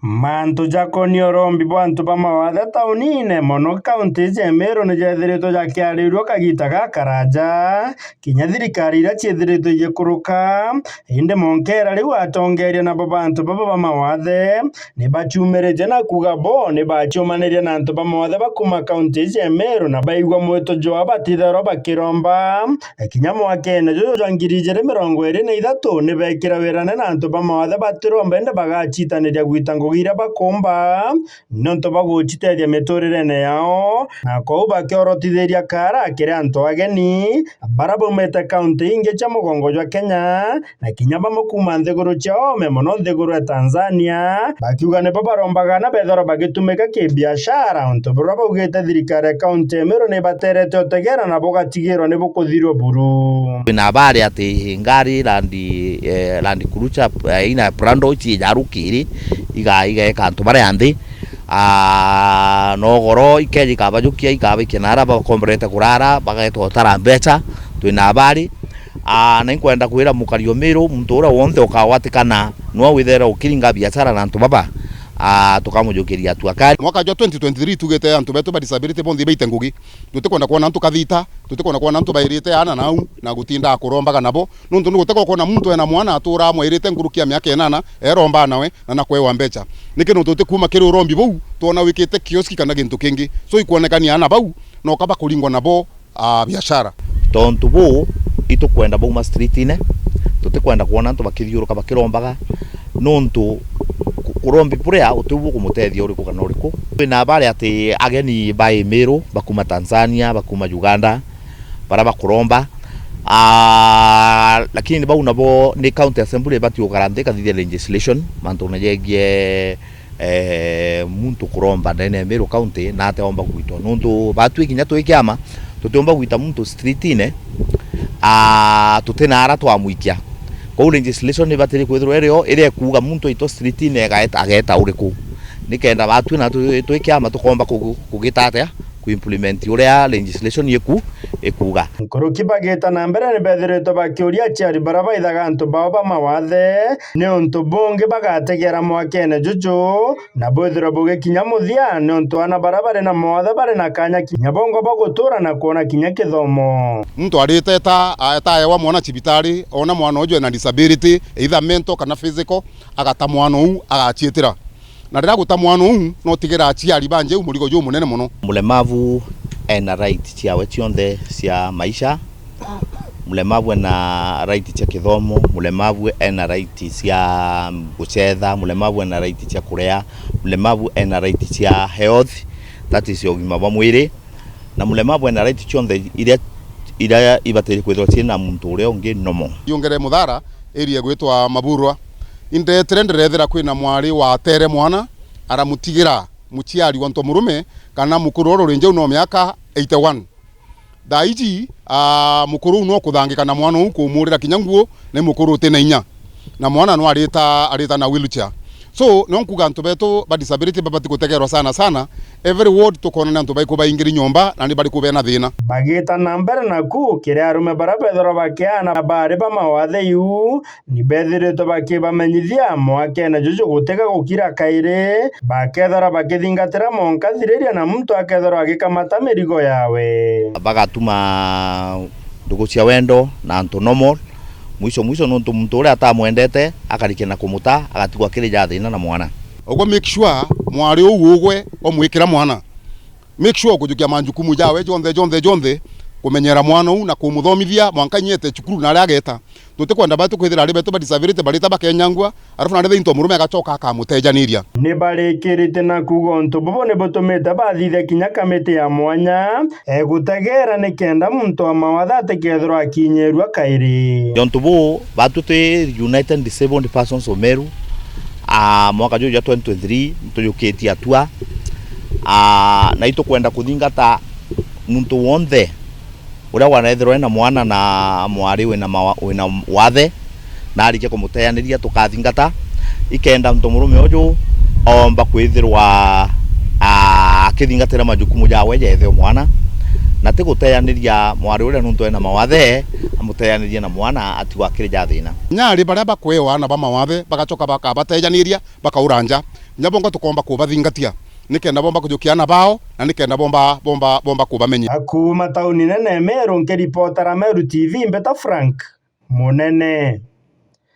Mantu jakoni orombi bwantu bamawathe taunine mono kaunti cia Meru nijethiritwo jakiariirwo kagita gakaraja kinya thirikari iria ciethiritwo igikuruka indi Monkera riu atongeria nabo bantu baba bamawathe nibaciumirite na kuga bo nibaciumanirie na antu bamawathe bakuma kaunti cia Meru na baigwa mwito jwa batithero bakiromba kinya mwakene juju jwa 2023 nibekira wirane na antu bamawathe batiromba indi bagacitaniria gwita ngugira bakomba nonto bagucitethia miturirene yao na kou bakiorotithiria kara akiri antu ageni bara baumite kaunti ingi cia mugongo jwa Kenya na kinya bamukuma nthiguru ciao mono nthiguru ya Tanzania bakiuga nibo barombaga na bethoro bagitumika kibiashara antu bura baugite thirikari ya kaunti ya Meru nibaterete utegera na bugatigirwo nibukuthirwo buru na habari ati ngari landi kurucha ina prando chi jarukiri iga antu baria nthi no goro ikeji kabajukia ikabikinara bakombrete kurara bagetwo tara mbeca twina habari na inkwenda kwira mukario Meru muntu ura wonthe ukawatikana no withera ukiringa biashara na antu baba tukamujukiria tuakari mwaka jwa 2023 tugete antu betu ba disability bondi beite ngugi tutikwenda kuona antu kathita tutikwenda kuona antu bairite ana nau na gutinda kurombaga nabo nuntu nuguteka kuona muntu ena mwana atura mwirite ngurukia miaka 8 eromba nawe na nakwewa mbeca nikino tutikuma kiri urombi bau tuona wikite kioski kana gintu kingi so ikuonekania ana bau no kaba kulingwa nabo biashara tontu bu itukwenda bau ma street ine tutikwenda kuona antu bakithiuruka bakirombaga nuntu kurombi purea utubu kumutethia uriku kana uriku na habari ati ageni bai Meru bakuma Tanzania bakuma Uganda bara bakuromba lakini bau nabo ni county assembly bati ukarande kathithia legislation mantu najegie muntu kuromba ndene Meru county na ateomba gwito nuntu batu ikinya twikiama tutomba gwita muntu street ine tutinara twamuikia kou legislation ni batiri kwithirwo erio ire kuga muntu ito street ine ageta uriku nikenda batu na twikiama tukomba kugitatea ku implement uria legislation yeku ekuga nkuruki bagita na mbere ni bethiritwo bakiuria ciari bara baithaga antu bao bamawathe ni untu bungi bagategera mwakene juju na bwithiro bugikinya muthia ni untu ana bara bari na mawathe bari na kanya kinya bongo bagutura na kuona kinya kithomo muntu arite ta ewa mwana cibitari ona mwana ujo na disability either mental kana physical agata mwana u agachietira na ndira guta mwana u no tigera aciari banje umurigo jo munene muno mulemavu ena right ciawe cionthe cia maisha mulemavu ena right cia kithomo mulemavu ena right cia gucetha mulemavu ena right cia kurea mulemavu ena right cia health that is ugima wa mwiri na mulemavu ena right cionthe iria ibatiri kwithwa ciina muntu uria ungi nomo yongere muthara area gwitwa Maburwa inde trendrethera kwina mwari wa tere mwana aramutigira muciari wanto murume kana mukuru rurinje no miaka 81 daiji mukuru no kuthangika na mwana u kumurira kinyanguo ne mukuru tena inya na mwana no arita na wheelchair so no nkuga antu beto ba disability babati gutegerwa sana every ward tukona antu baiko baingiri nyomba na ni bari kubena thina bagita na mbere na ku kire arume bara bethoro bakiana bari bamawathe yu ni bethiritwo bakibamenyithia mwakene juju gutega gukira kaire bakethora bakithingatira monkathiriria na muntu akethora agikamata mirigo yawe bagatuma ndugu cia wendo na antu normal mwisho nuntu muntu uria atamwendete akarikena kumuta agatigwa kirija thina na mwana ogwo make sure mwari ugwe omwikira mwana make sure kujukia manjukumu jawe jonthe kumenyera mwana u na kumuthomithia mwanka nyete cukuru na ageta tutikwenda batu kwithira ari betu ba disability barita bakenyangwa arafu na ndethe into murume agacoka akamutejaniria ni barikirite na kuga untu bubo ni butumite bathithe kinya kamiti ya mwanya gutegera ni kenda muntu amawatha atekethirwo akinyerwa kairi untu bu batu te United Disabled Persons of Meru mwaka juja 2023 tuyukitia atua na itukwenda kuthingata muntu wonthe uria wanethirwo ena mwana na mwari wina wathe na arike kumuteaniria tukathingata ikenda muntu murume uju omba kwithirwa akithingatira majukumu jawe jethe mwana na tiguteaniria mwari uria nuntu ena mawathe amuteanirie na mwana atigwa kirija thina nyari baria bakwewa na bamawathe bagacoka bakabatejaniria bakauranja nyabonga tukomba kubathingatia nikenda bomba kujukiana bao na nikenda bomba kubamenya akuma tauni nene Meru nkiripotera Meru TV Mbeta Frank Munene.